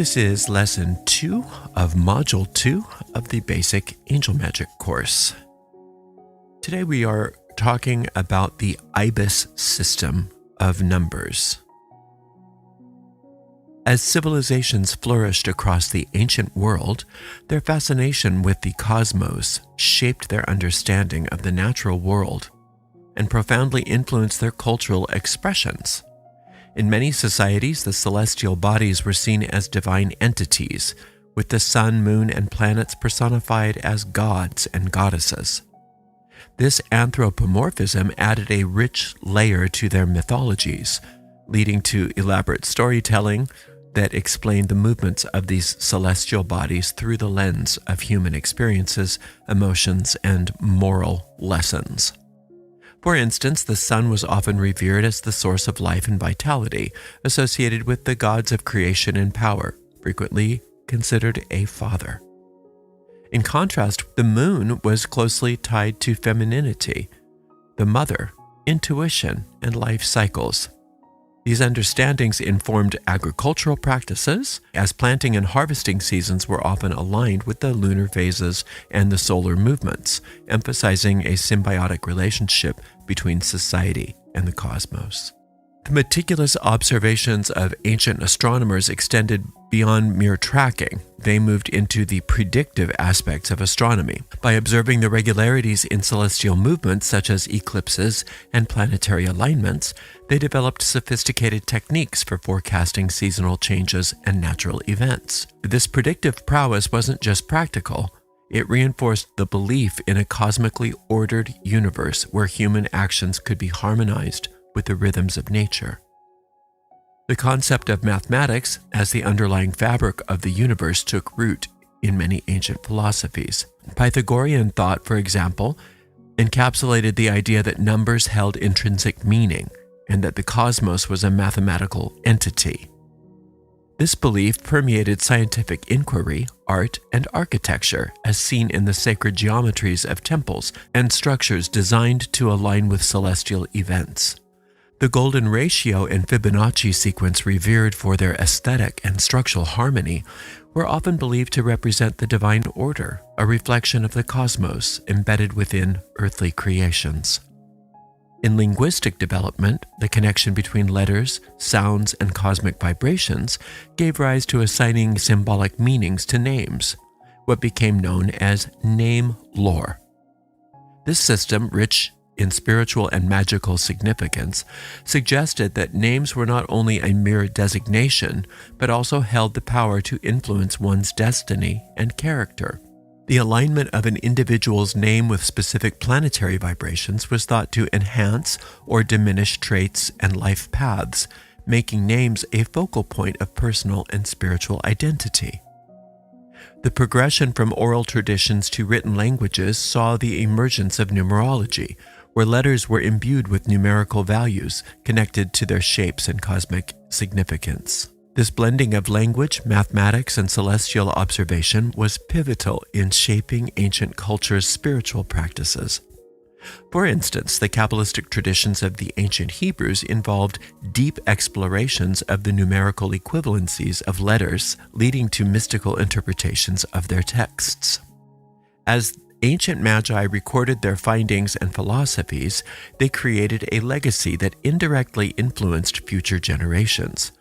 This is Lesson 2 of Module 2 of the Basic Angel Magic course. Today we are talking about the Ibis system of numbers. As civilizations flourished across the ancient world, their fascination with the cosmos shaped their understanding of the natural world and profoundly influenced their cultural expressions. In many societies, the celestial bodies were seen as divine entities, with the sun, moon, and planets personified as gods and goddesses. This anthropomorphism added a rich layer to their mythologies, leading to elaborate storytelling that explained the movements of these celestial bodies through the lens of human experiences, emotions, and moral lessons. For instance, the sun was often revered as the source of life and vitality, associated with the gods of creation and power, frequently considered a father. In contrast, the moon was closely tied to femininity, the mother, intuition, and life cycles. These understandings informed agricultural practices, as planting and harvesting seasons were often aligned with the lunar phases and the solar movements, emphasizing a symbiotic relationship between society and the cosmos. The meticulous observations of ancient astronomers extended beyond mere tracking. They moved into the predictive aspects of astronomy. By observing the regularities in celestial movements, such as eclipses and planetary alignments, they developed sophisticated techniques for forecasting seasonal changes and natural events. This predictive prowess wasn't just practical. It reinforced the belief in a cosmically ordered universe where human actions could be harmonized with the rhythms of nature. The concept of mathematics as the underlying fabric of the universe took root in many ancient philosophies. Pythagorean thought, for example, encapsulated the idea that numbers held intrinsic meaning and that the cosmos was a mathematical entity. This belief permeated scientific inquiry, art, and architecture, as seen in the sacred geometries of temples and structures designed to align with celestial events. The golden ratio and Fibonacci sequence, revered for their aesthetic and structural harmony, were often believed to represent the divine order, a reflection of the cosmos embedded within earthly creations. In linguistic development, the connection between letters, sounds, and cosmic vibrations gave rise to assigning symbolic meanings to names, what became known as name lore. This system, rich in spiritual and magical significance, suggested that names were not only a mere designation, but also held the power to influence one's destiny and character. The alignment of an individual's name with specific planetary vibrations was thought to enhance or diminish traits and life paths, making names a focal point of personal and spiritual identity. The progression from oral traditions to written languages saw the emergence of numerology, where letters were imbued with numerical values connected to their shapes and cosmic significance. This blending of language, mathematics, and celestial observation was pivotal in shaping ancient culture's spiritual practices. For instance, the Kabbalistic traditions of the ancient Hebrews involved deep explorations of the numerical equivalencies of letters, leading to mystical interpretations of their texts. As ancient magi recorded their findings and philosophies, they created a legacy that indirectly influenced future generations.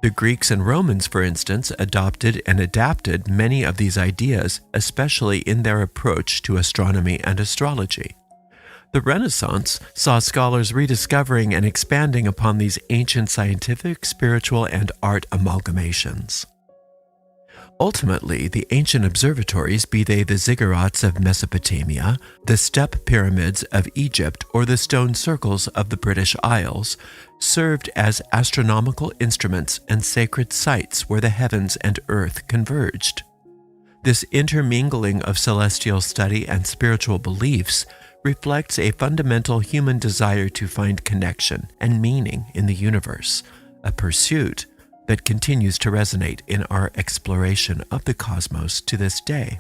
The Greeks and Romans, for instance, adopted and adapted many of these ideas, especially in their approach to astronomy and astrology. The Renaissance saw scholars rediscovering and expanding upon these ancient scientific, spiritual, and art amalgamations. Ultimately, the ancient observatories, be they the ziggurats of Mesopotamia, the step pyramids of Egypt, or the stone circles of the British Isles, served as astronomical instruments and sacred sites where the heavens and earth converged. This intermingling of celestial study and spiritual beliefs reflects a fundamental human desire to find connection and meaning in the universe, a pursuit that continues to resonate in our exploration of the cosmos to this day.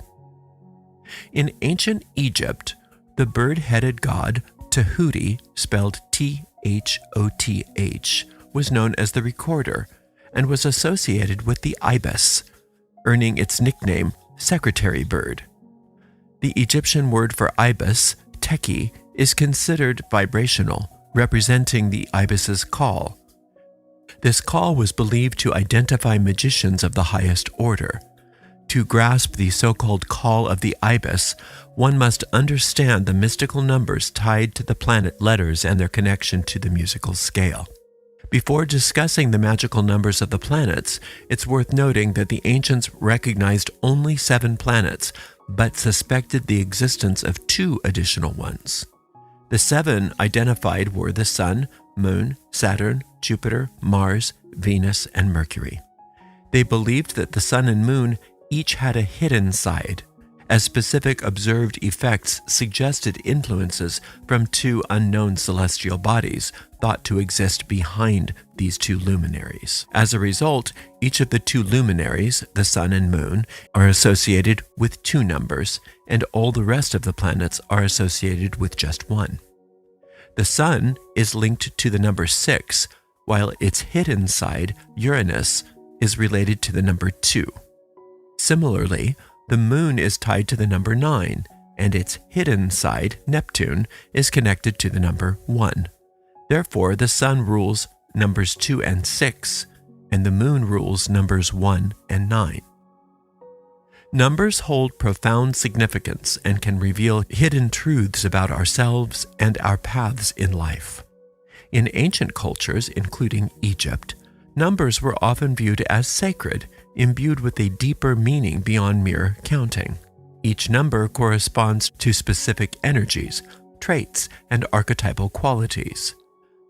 In ancient Egypt, the bird-headed god Tahuti, spelled Thoth, was known as the recorder, and was associated with the Ibis, earning its nickname secretary bird. The Egyptian word for Ibis, teki, is considered vibrational, representing the Ibis's call. This call was believed to identify magicians of the highest order. To grasp the so-called call of the Ibis, one must understand the mystical numbers tied to the planet letters and their connection to the musical scale. Before discussing the magical numbers of the planets, it's worth noting that the ancients recognized only 7 planets, but suspected the existence of 2 additional ones. The 7 identified were the Sun, Moon, Saturn, Jupiter, Mars, Venus, and Mercury. They believed that the Sun and Moon each had a hidden side, as specific observed effects suggested influences from 2 unknown celestial bodies thought to exist behind these 2 luminaries. As a result, each of the 2 luminaries, the Sun and Moon, are associated with 2 numbers, and all the rest of the planets are associated with just 1. The Sun is linked to the number 6, while its hidden side, Uranus, is related to the number 2. Similarly, the Moon is tied to the number 9, and its hidden side, Neptune, is connected to the number 1. Therefore, the Sun rules numbers 2 and 6, and the Moon rules numbers 1 and 9. Numbers hold profound significance and can reveal hidden truths about ourselves and our paths in life. In ancient cultures, including Egypt, numbers were often viewed as sacred, imbued with a deeper meaning beyond mere counting. Each number corresponds to specific energies, traits, and archetypal qualities.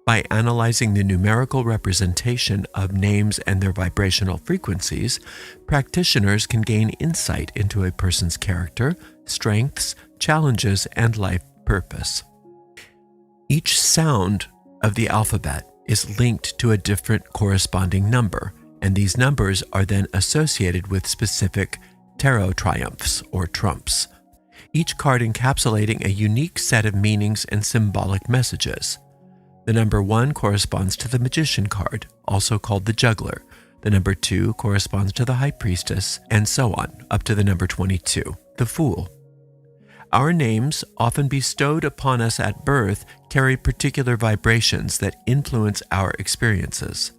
By analyzing the numerical representation of names and their vibrational frequencies, practitioners can gain insight into a person's character, strengths, challenges, and life purpose. Each sound of the alphabet is linked to a different corresponding number, and these numbers are then associated with specific tarot triumphs or trumps, each card encapsulating a unique set of meanings and symbolic messages. The number 1 corresponds to the Magician card, also called the Juggler. The number 2 corresponds to the High Priestess, and so on, up to the number 22, the Fool. Our names, often bestowed upon us at birth, carry particular vibrations that influence our experiences.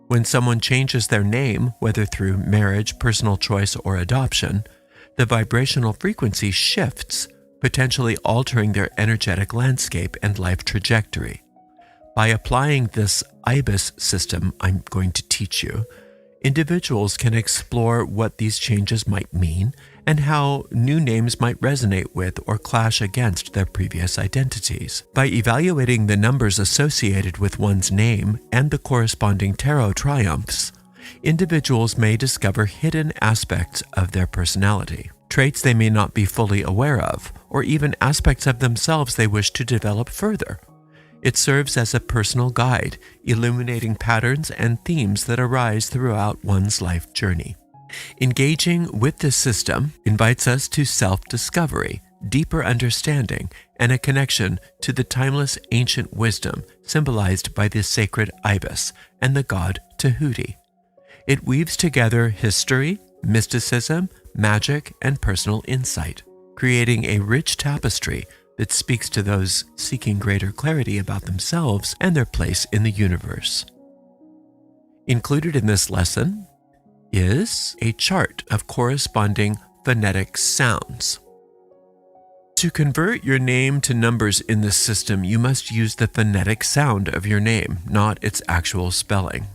When someone changes their name, whether through marriage, personal choice, or adoption, the vibrational frequency shifts, potentially altering their energetic landscape and life trajectory. By applying this Ibis system I'm going to teach you, individuals can explore what these changes might mean and how new names might resonate with or clash against their previous identities. By evaluating the numbers associated with one's name and the corresponding tarot triumphs, individuals may discover hidden aspects of their personality, traits they may not be fully aware of, or even aspects of themselves they wish to develop further. It serves as a personal guide, illuminating patterns and themes that arise throughout one's life journey. Engaging with this system invites us to self-discovery, deeper understanding, and a connection to the timeless ancient wisdom symbolized by the sacred Ibis and the god Tahuti. It weaves together history, mysticism, magic, and personal insight, creating a rich tapestry that speaks to those seeking greater clarity about themselves and their place in the universe. Included in this lesson is a chart of corresponding phonetic sounds. To convert your name to numbers in this system, you must use the phonetic sound of your name, not its actual spelling.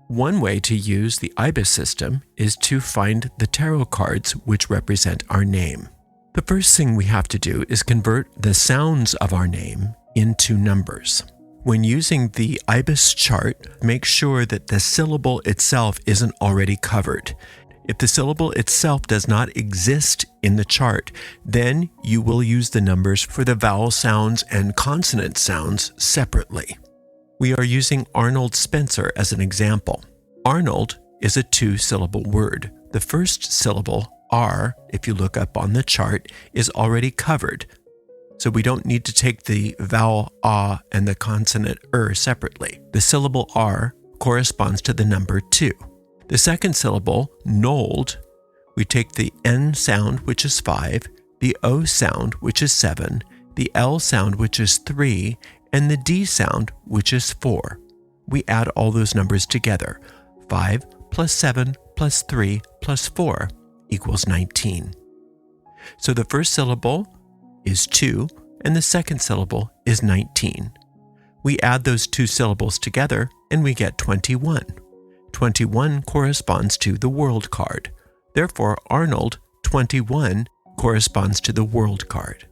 One way to use the Ibis system is to find the tarot cards which represent our name. The first thing we have to do is convert the sounds of our name into numbers. When using the Ibis chart, make sure that the syllable itself isn't already covered. If the syllable itself does not exist in the chart, then you will use the numbers for the vowel sounds and consonant sounds separately. We are using Arnold Spencer as an example. Arnold is a 2-syllable word. The first syllable, R, if you look up on the chart, is already covered. So we don't need to take the vowel A and the consonant separately. The syllable R corresponds to the number 2. The second syllable, nold, we take the N sound, which is 5, the O sound, which is 7, the L sound, which is 3, and the D sound, which is 4. We add all those numbers together. 5 plus 7 plus 3 plus 4 equals 19. So the first syllable is 2, and the second syllable is 19. We add those two syllables together, and we get 21. 21 corresponds to the world card. Therefore, Arnold, 21, corresponds to the world card.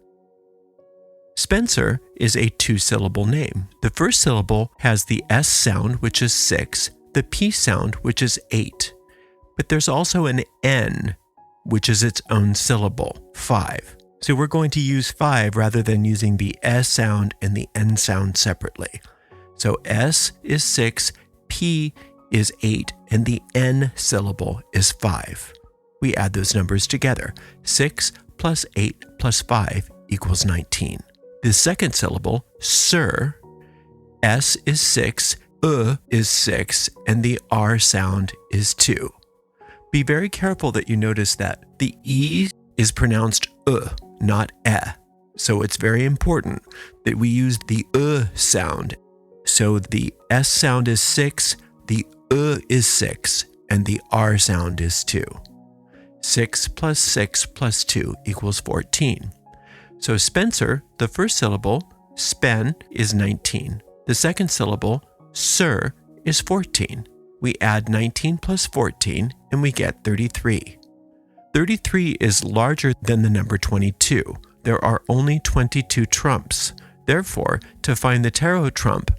Spencer is a two-syllable name. The first syllable has the S sound, which is 6, the P sound, which is 8. But there's also an N, which is its own syllable, 5. So we're going to use 5 rather than using the S sound and the N sound separately. So S is 6, P is 8, and the N syllable is 5. We add those numbers together. 6 plus 8 plus 5 equals 19. The second syllable, sir, S is 6, is 6, and the R sound is 2. Be very careful that you notice that the E is pronounced not E. So it's very important that we use the sound. So the S sound is 6, the is 6, and the R sound is 2. 6 plus 6 plus 2 equals 14. So Spencer, the first syllable, spen, is 19. The second syllable, sir, is 14. We add 19 plus 14, and we get 33. 33 is larger than the number 22. There are only 22 trumps. Therefore, to find the tarot trump,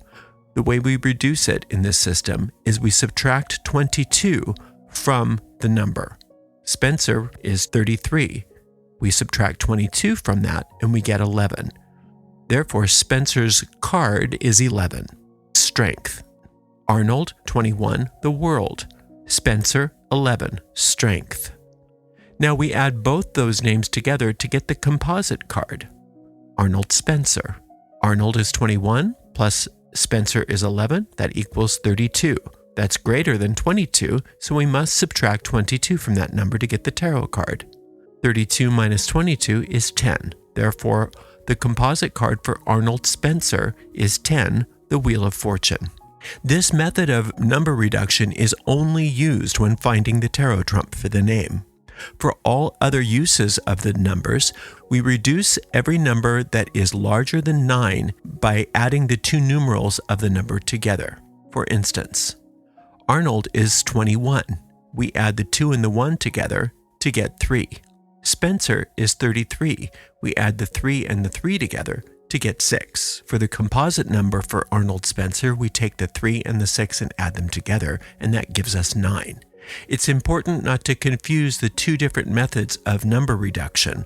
the way we reduce it in this system is we subtract 22 from the number. Spencer is 33. We subtract 22 from that, and we get 11. Therefore, Spencer's card is 11. Strength. Arnold, 21, the world. Spencer, 11, strength. Now we add both those names together to get the composite card. Arnold Spencer. Arnold is 21 plus Spencer is 11. That equals 32. That's greater than 22, so we must subtract 22 from that number to get the tarot card. 32 minus 22 is 10. Therefore, the composite card for Arnold Spencer is 10, the Wheel of Fortune. This method of number reduction is only used when finding the tarot trump for the name. For all other uses of the numbers, we reduce every number that is larger than 9 by adding the two numerals of the number together. For instance, Arnold is 21. We add the 2 and the 1 together to get 3. Spencer is 33. We add the 3 and the 3 together to get 6. For the composite number for Arnold Spencer, we take the 3 and the 6 and add them together, and that gives us 9. It's important not to confuse the two different methods of number reduction.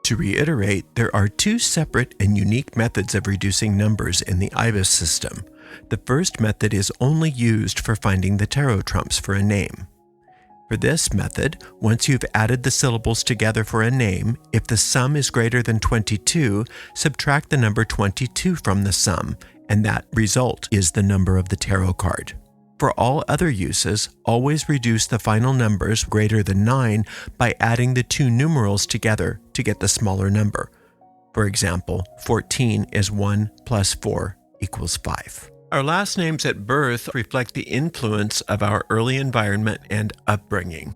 To reiterate, there are two separate and unique methods of reducing numbers in the Ibis system. The first method is only used for finding the tarot trumps for a name. For this method, once you've added the syllables together for a name, if the sum is greater than 22, subtract the number 22 from the sum, and that result is the number of the tarot card. For all other uses, always reduce the final numbers greater than 9 by adding the two numerals together to get the smaller number. For example, 14 is 1 plus 4 equals 5. Our last names at birth reflect the influence of our early environment and upbringing.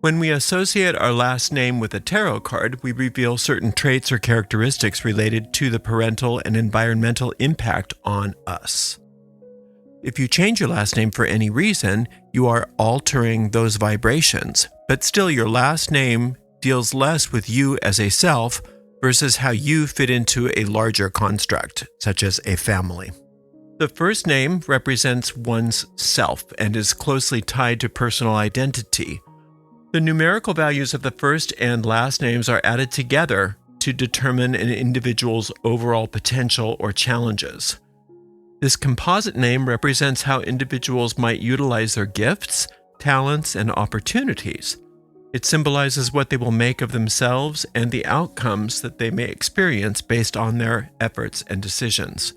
When we associate our last name with a tarot card, we reveal certain traits or characteristics related to the parental and environmental impact on us. If you change your last name for any reason, you are altering those vibrations, but still your last name deals less with you as a self versus how you fit into a larger construct, such as a family. The first name represents one's self and is closely tied to personal identity. The numerical values of the first and last names are added together to determine an individual's overall potential or challenges. This composite name represents how individuals might utilize their gifts, talents, and opportunities. It symbolizes what they will make of themselves and the outcomes that they may experience based on their efforts and decisions.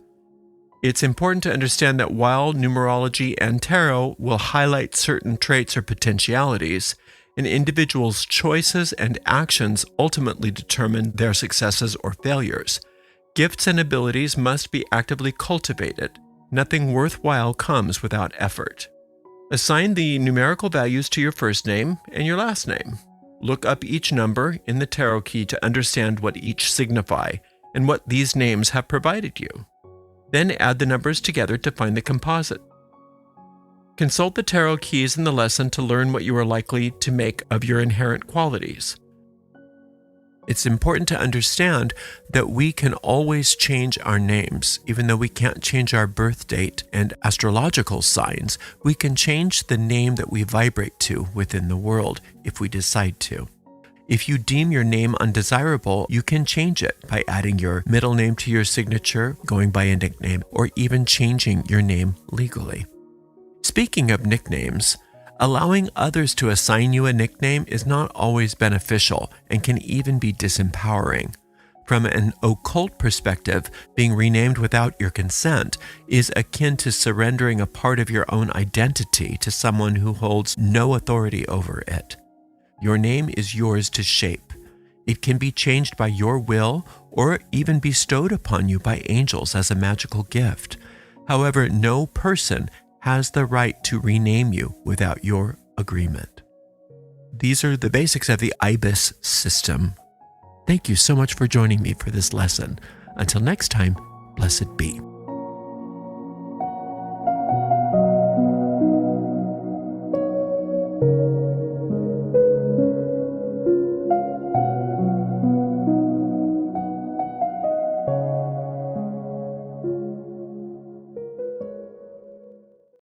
It's important to understand that while numerology and tarot will highlight certain traits or potentialities, an individual's choices and actions ultimately determine their successes or failures. Gifts and abilities must be actively cultivated. Nothing worthwhile comes without effort. Assign the numerical values to your first name and your last name. Look up each number in the tarot key to understand what each signify and what these names have provided you. Then add the numbers together to find the composite. Consult the tarot keys in the lesson to learn what you are likely to make of your inherent qualities. It's important to understand that we can always change our names. Even though we can't change our birth date and astrological signs, we can change the name that we vibrate to within the world if we decide to. If you deem your name undesirable, you can change it by adding your middle name to your signature, going by a nickname, or even changing your name legally. Speaking of nicknames, allowing others to assign you a nickname is not always beneficial and can even be disempowering. From an occult perspective, being renamed without your consent is akin to surrendering a part of your own identity to someone who holds no authority over it. Your name is yours to shape. It can be changed by your will or even bestowed upon you by angels as a magical gift. However, no person has the right to rename you without your agreement. These are the basics of the Ibis system. Thank you so much for joining me for this lesson. Until next time, blessed be.